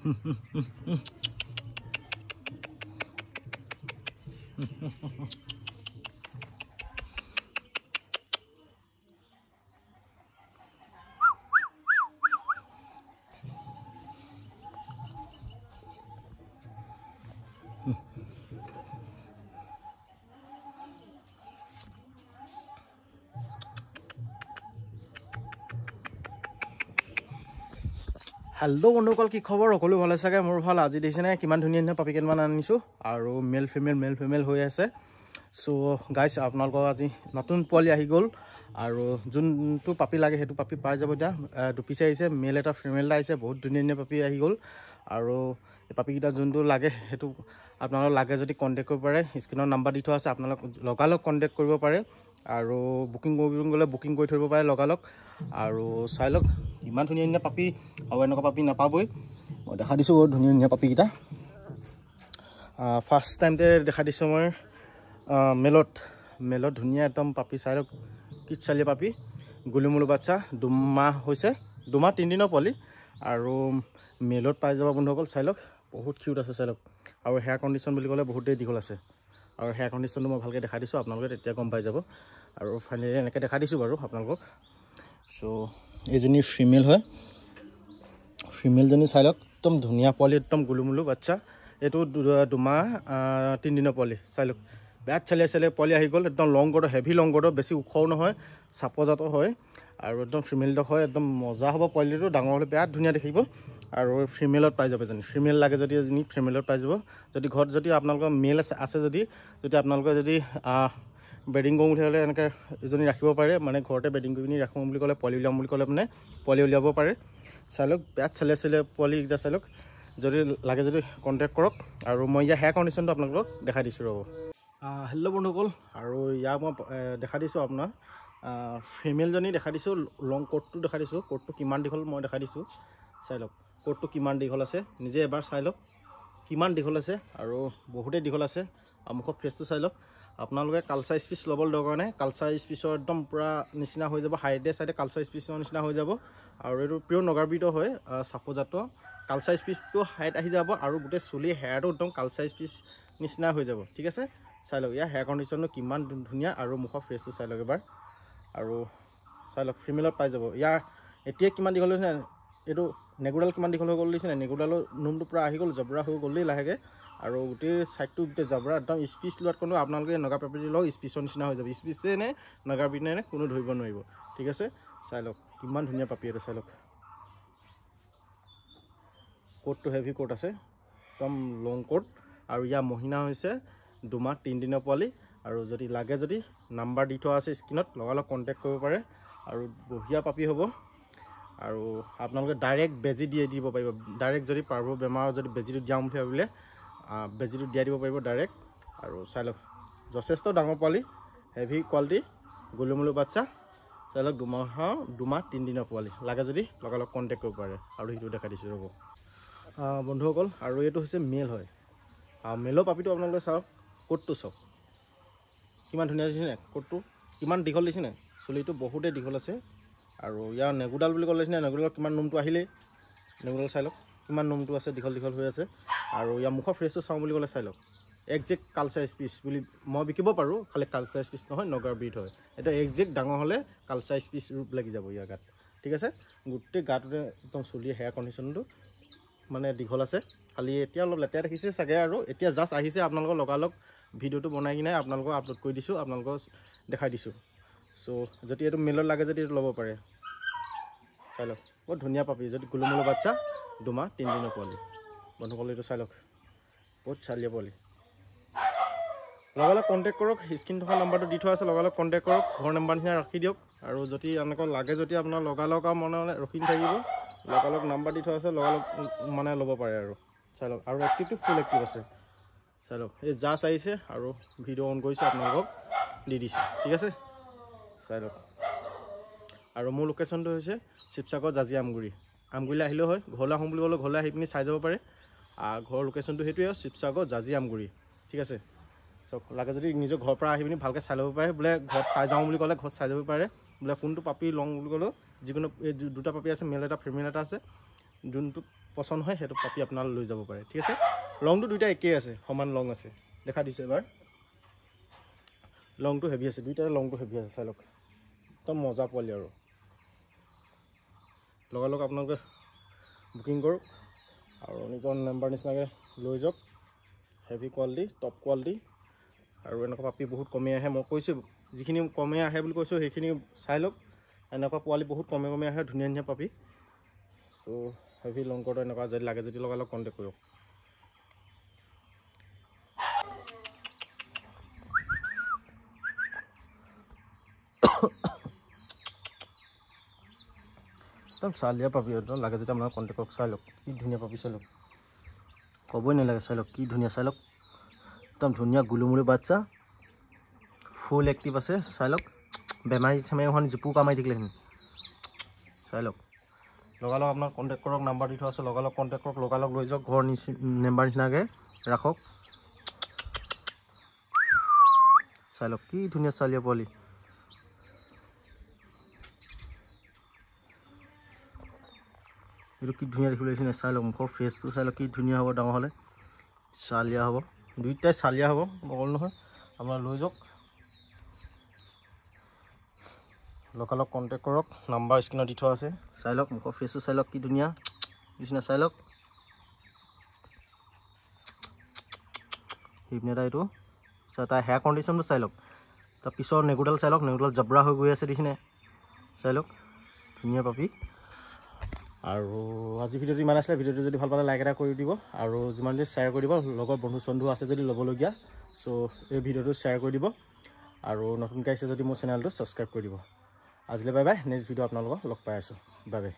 hello बंधुकल की खबर सकलो भाले सके मोर ভাল আজি দেখিছেনে কিমান ধুনিয়া ধুনিয়া পাপি কেনমান আনিছো আৰু মেল ফিমেল হৈ আছে সো গাইস আপোনালোক আজি নতুন পোৱালি আহি গল আৰু যোনটো পাপি লাগে হেতু পাপি পাই যাব দা দুপিছে আহিছে মেল এটা ফিমেল এটা আহিছে বহুত ধুনিয়া ধুনিয়া পাপি আহি গল আৰু এই পাপি কিটা যোনটো লাগে হেতু আপোনালোক লাগে যদি কন্টাক্ট কৰিব পাৰে স্ক্ৰিনৰ নাম্বাৰ দি থোৱা আছে আপোনালোক লগালক কন্টাক্ট কৰিব পাৰে আৰু বুকিং কৰিব গলে বুকিং কৰি থব পাৰে লগালক আৰু চাইলক ইমান ধুনিয়া ধুনিয়া পাপি আৰু এনেকা পাপি নাপাবই মই দেখা দিছো বহুত ধুনিয়া ধুনিয়া পাপি কিটা ফাৰ্স্ট টাইম তে দেখা দিছো মই মেলত ধুনিয়া একদম পাপি চাইলক কিট চালি পাপি গুলুমুলু বাচ্চা দুমাহ হৈছে দুমাহ 3 দিনৰ পলি আৰু মেলত পাই যাব বন্ধুসকল চাইলক বহুত কিউট আছে চাইলক আৰু হেয়াৰ কন্ডিশন বুলি ক'লে বহুত দীঘল আছে আৰু হেয়াৰ কন্ডিশনটো মই ভালকে দেখা দিছো আপোনালোকে তেতিয়া গম পাই যাব আৰু ফাইনালি এনেকে দেখা দিছো বাৰু আপোনালোকক সো এজনী ফিমেল হয় ফিমেল জনী চাইলক একদম ধুনিয়া পোৱালি একদম গুলুমুলু বাচ্চা এটো দুমাহ 3 দিনৰ পোৱালি চাইলক ব্যাট চলে পোৱালি আহি গল একদম লং গড হেভি লং গড বেছি উখও নহয় সাপজাত হয় আৰু একদম ফিমেল ডক হয় একদম মজা হ'ব পোৱালিটো ডাঙৰ হলে ব্যাট ধুনিয়া দেখিব আৰু ফিমেলত পাই যাব জনী ফিমেল লাগে যদি এজনী ফিমেলত পাই যাব যদি ঘৰত যদি আপোনালোকৰ মেল আছে যদি আপোনালোকে যদি বেডিং কম উঠালে এনেকে এজনী ৰাখিব পাৰে মানে ঘৰতে বেডিং কৰি ৰাখোম বুলি ক'লে পলি উলিয়াম বুলি ক'লে মানে পলি উলিয়াব পাৰে চালক ব্যাট চলে পলি যা চালক যদি লাগে যদি কন্টাক্ট কৰক আৰু মই ইয়া হেয়াৰ কন্ডিশনটো আপোনালোকক দেখাই দিছো ৰব হেল্ল বন্ধুসকল আৰু ইয়া মই দেখা দিছো আপোনাৰ ফিমেল জনী দেখা দিছো লং কোটটো দেখা দিছো কোটটো কিমান দীঘল মই দেখা দিছো চাইলক কোটটো কিমান দীঘল আছে নিজে এবাৰ চাইলক কিমান দীঘল আছে আৰু বহুতে দীঘল আছে আমুখ ফেসটো চাইলক আপোনালোকে কালচাৰ স্পিচ লবল দৰকাৰ নাই কালচাৰ স্পিচৰ একদম পুৰা নিচিনা হৈ যাব হাইডে সাইডে কালচাৰ স্পিচৰ নিচিনা হৈ যাব আৰু এটো পিওৰ নগাৰবিট হয় সাপোজাত কালচাৰ স্পিচটো হাইট আহি যাব আৰু গুটে চুলি হেয়াৰটো একদম কালচাৰ স্পিচ নিচিনা হৈ যাব ঠিক আছে চাইলক ইয়া হেয়াৰ কন্ডিশনটো কিমান ধুনিয়া আৰু মুখ ফেসটো চাইলক এবাৰ আৰু চাইলক ফিমেলত পাই যাব ইয়াৰ এতিয়া কিমান দীঘল হৈছে এটো নেগুডাল কিমান দীঘল হৈ গল দিছে নেগুডালৰ নুমটো পুৰা আহি গল জবৰা হৈ গল লাহেগে আৰু গুটে সাইডটো গুটে জবৰা একদম স্পিচ লোৱাত কোনো আপোনালোকে নগা পেপৰি লগ স্পিচৰ নিচিনা হৈ যাব স্পিচে নে নগা বিনে নে কোনো ধৰিব নোৱাৰিব ঠিক আছে চাইলক কিমান ধুনিয়া পাপি এটা চাইলক কোটটো হেভি কোট আছে একদম লং কোট আৰু ইয়া মহিনা হৈছে দুমাহ 3 দিনৰ পোৱালি আৰু যদি লাগে যদি নাম্বাৰ দি থোৱা আছে স্ক্ৰিনত লগালগ কন্টাক্ট কৰিব পাৰে আৰু বঢ়িয়া পাপি হ'ব আৰু আপোনালোকে ডাইৰেক্ট বেজি দিয়ে দিব পাৰিব ডাইৰেক্ট যদি পাৰব বেমাৰ যদি বেজিটো দিয়াম ভাবিলে বেজিটো দিয়া দিব পাৰিব ডাইৰেক্ট আৰু চাইলক যথেষ্ট ডাঙৰ পোৱালি হেভি কোৱালিটি গুলুমুলু বাচ্চা চাইলক দুমাহ 3 দিনৰ পোৱালি লাগে যদি লগালগ কন্টাক্ট কৰিব পাৰে আৰু হিটো দেখা দিছো ৰব বন্ধুসকল আৰু এটো হৈছে মেল হয় মেলৰ পাপিটো আপোনালোকে চাওক কোটটো চাওক কিমান ধুনিয়া দিছে নে কোটটো কিমান দীঘল দিছে নে চুলিটো বহুতে দীঘল আছে আৰু ইয়া নেগুডাল বুলি ক'লে না নেগুডাল কিমান নুমটো আহিলে নেগুডাল চাইলক কিমান নুমটো আছে দীঘল হৈ আছে আৰু ইয়া মুখ ফ্ৰেছটো চাও বুলি ক'লে চাইলক এক্সাক্ট কালচাৰ স্পিচ বুলি মই বিকিব পাৰো খালি কালচাৰ স্পিচ নহয় নগাৰ বিট হয় এটা এক্সাক্ট ডাঙৰ হলে কালচাৰ স্পিচ ৰূপ লাগি যাব ইয়া গাত ঠিক আছে গুটে গাটতে একদম চুলি হেয়াৰ কন্ডিশনটো মানে দীঘল আছে খালি এতিয়া অলপ লেতেৰা দেখিছে চাগে আৰু এতিয়া জাস্ট আহিছে আপোনালোকৰ লগালগ ভিডিওটো বনাই কিনে আপোনালোকক আপলোড কৰি দিছো আপোনালোকক দেখাই দিছো সো যদি এটো মেলৰ লাগে যদি ল'ব পাৰে চাইলক বহুত ধুনিয়া পাপি যদি গুলুমুলু বাচ্চা দুমাহ 3 দিনৰ পোৱালি বন্ধুসকল এটো চাইলক বহুত চালিয়া পোৱালি লগালগ কন্টাক্ট কৰক স্ক্ৰিন থকা নাম্বাৰটো দি থোৱা আছে লগালগ কন্টাক্ট কৰক ঘৰ নাম্বাৰ নিয়া ৰাখি দিয়ক আৰু যদি আপোনালোকক লাগে যদি আপোনাৰ লগালগ মনে ৰখি থাকিব লগালগ নাম্বাৰ দি থোৱা আছে লগালগ মানে ল'ব পাৰে আৰু চাইলক আৰু এক্টিভটো ফুল এক্টিভ আছে চাইলক এই জাস আহিছে আৰু ভিডিও অন কৰিছো আপোনালোকক দি দিছো ঠিক আছে চাইলক আৰু মোৰ লোকেশনটো হৈছে শিৱসাগৰ জাজি আমগুৰি আহিলে হয় ঘৰলৈ আহোম বুলি ক'লে ঘৰলৈ আহি পিনি চাই যাব পাৰে ঘৰৰ লোকেশনটো হেতুৱে শিৱসাগৰ জাজি আমগুৰি ঠিক আছে সব লাগে যদি নিজৰ ঘৰৰ পৰা আহি পিনি ভালকে চাই ল'ব পাৰে বোলে ঘৰত চাই যাওঁ বুলি ক'লে ঘৰত চাই যাব পাৰে বোলে কোনটো পাপি লং বুলি ক'লে যিকোনো এই দুটা পাপি আছে মেল এটা ফিমেল এটা আছে যোনটো পছন্দ হয় সেইটো পাপি আপোনালোকে লৈ যাব পাৰে ঠিক আছে লংটো দুইটা একেই আছে সমান লং আছে দেখা দিছোঁ এবাৰ লংটো হেভি আছে দুইটাৰে লংটো হেভি আছে চাই লওক একদম মজা পোৱালি আৰু লগালগ আপোনালোকে বুকিং কৰক আৰু নিজৰ নাম্বাৰ নিচিনাকৈ লৈ যাওক হেভি কোৱালিটি টপ কোৱালিটি আৰু এনেকুৱা পাপি বহুত কমে আহে মই কৈছোঁ যিখিনি কমে আহে বুলি কৈছোঁ সেইখিনি চাই লওক এনেকুৱা পোৱালি বহুত কমে আহে ধুনীয়া ধুনীয়া পাপি চ' হেভি লং কোটৰ এনেকুৱা যদি লাগে যদি লগালগ কণ্টেক্ট কৰক একদম চালিয়া পাপি একদম লাগে যদি আপোনালোকে কণ্টেক্ট কৰক চাই লওক কি ধুনীয়া পাপি চাই লওক ক'বই নালাগে চাই লওক কি ধুনীয়া চাই লওক একদম ধুনীয়া গুলুমুলু বাচ্চা ফুল এক্টিভ আছে চাই লওক বেমাৰী চেমাৰী হোৱা জোপো কামাই থাকিলে চাই লওক লগালগ আপোনাক কণ্টেক্ট কৰক নাম্বাৰ দি থোৱা আছে লগালগ কণ্টেক্ট কৰক লগালগ লৈ যাওক ঘৰ নাম্বাৰ নিচিনাকৈ ৰাখক চাই লওক কি ধুনীয়া চালিয়া পোৱালি এইটো কি ধুনীয়া দেখিবলৈ আহিছে চাই লওক মুখৰ ফেচটো চাই লওক কি ধুনীয়া হ'ব ডাঙৰ হ'লে চালিয়া হ'ব দুইটাই চালিয়া হ'ব অকল নহয় আপোনাৰ লৈ যাওক লগালগ কণ্টেক্ট কৰক নাম্বাৰ স্ক্ৰীনত দি থোৱা আছে চাই লওক মুখৰ ফেচটো চাই লওক কি ধুনীয়া নিচিনা চাই লওক সেইপিনে এটা এইটো তাৰ হেয়াৰ কণ্ডিশ্যনটো চাই লওক তাৰ পিছৰ নেগুডাল চাই লওক নেগুডাল জবৰা হৈ গৈ আছে দেখিনে চাই লওক ধুনীয়া পাপি আৰু আজি ভিডিঅ'টো ইমান আছিলে ভিডিঅ'টো যদি ভাল পালে লাইক এটা কৰি দিব আৰু যিমান যদি শ্বেয়াৰ কৰি দিব লগৰ বন্ধু চন্ধু আছে যদি ল'বলগীয়া চ' এই ভিডিঅ'টো শ্বেয়াৰ কৰি দিব আৰু নতুনকৈ আহিছে যদি মোৰ চেনেলটো ছাবস্ক্ৰাইব কৰি দিব আজিলৈ বাই বাই নেক্সট ভিডিঅ' আপোনালোকক লগ পাই আছোঁ বাই বাই